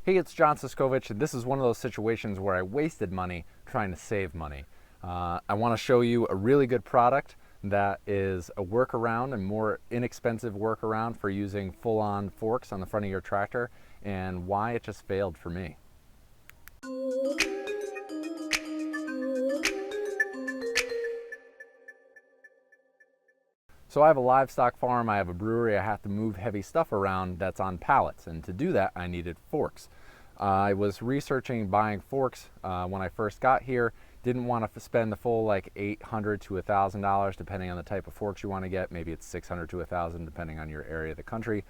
Hey, it's John Siskovich, and this is one of those situations where I wasted money trying to save money. I want to show you a really good product that is a workaround and more inexpensive workaround for using full-on forks on the front of your tractor, and why it just failed for me. So I have a livestock farm, I have a brewery, I have to move heavy stuff around that's on pallets, and to do that I needed forks. I was researching buying forks when I first got here. Didn't want to spend the full like $800 to $1,000 depending on the type of forks you want to get. Maybe it's $600 to $1,000 depending on your area of the country.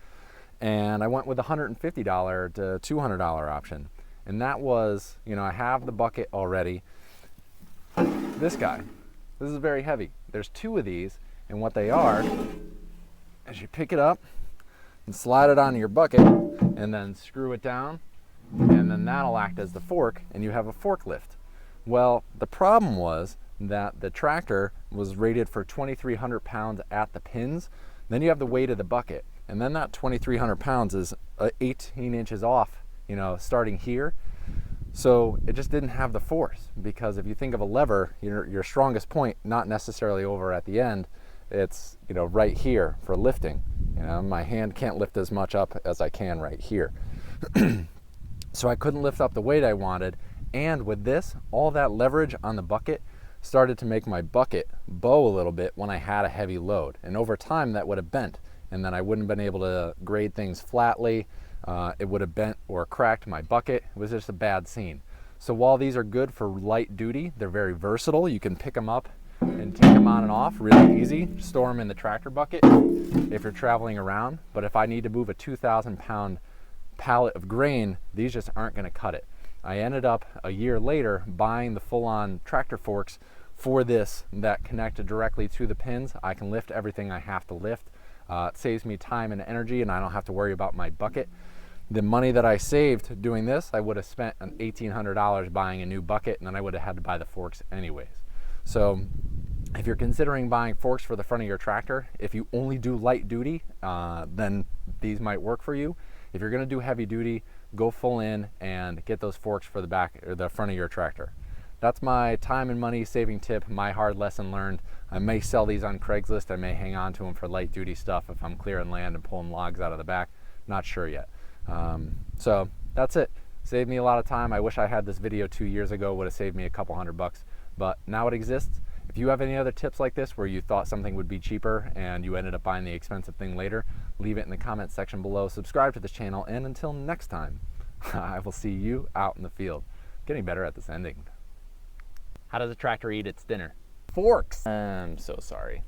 And I went with a $150 to $200 option. And that was, I have the bucket already. This guy, this is very heavy. There's two of these, and what they are, as you pick it up and slide it onto your bucket and then screw it down, and then that'll act as the fork, and you have a forklift. Well, the problem was that the tractor was rated for 2,300 pounds at the pins. Then you have the weight of the bucket, and then that 2,300 pounds is 18 inches off, starting here. So it just didn't have the force, because if you think of a lever, your strongest point, not necessarily over at the end, it's right here for lifting. My hand can't lift as much up as I can right here. So I couldn't lift up the weight I wanted, and with this, all that leverage on the bucket started to make my bucket bow a little bit when I had a heavy load, and over time that would have bent, and then I wouldn't have been able to grade things flatly. It would have bent or cracked my bucket. It was just a bad scene. So while these are good for light duty, they're very versatile. You can pick them up and take them on and off really easy. Store them in the tractor bucket if you're traveling around. But if I need to move a 2,000 pound pallet of grain, these just aren't going to cut it. I ended up a year later buying the full-on tractor forks for this that connected directly to the pins. I can lift everything I have to lift. It saves me time and energy, and I don't have to worry about my bucket. The money that I saved doing this, I would have spent $1,800 buying a new bucket, and then I would have had to buy the forks anyways. So if you're considering buying forks for the front of your tractor, if you only do light duty, then these might work for you. If you're going to do heavy duty, go full in and get those forks for the back or the front of your tractor. That's my time and money saving tip, my hard lesson learned. I may sell these on Craigslist. I may hang on to them for light duty stuff if I'm clearing land and pulling logs out of the back. Not sure yet. So that's it. Saved me a lot of time. I wish I had this video 2 years ago. Would have saved me a couple $100, but now it exists. If you have any other tips like this where you thought something would be cheaper and you ended up buying the expensive thing later, leave it in the comments section below. Subscribe to this channel, and until next time, I will see you out in the field. Getting better at this ending. How does a tractor eat its dinner? Forks. I'm so sorry.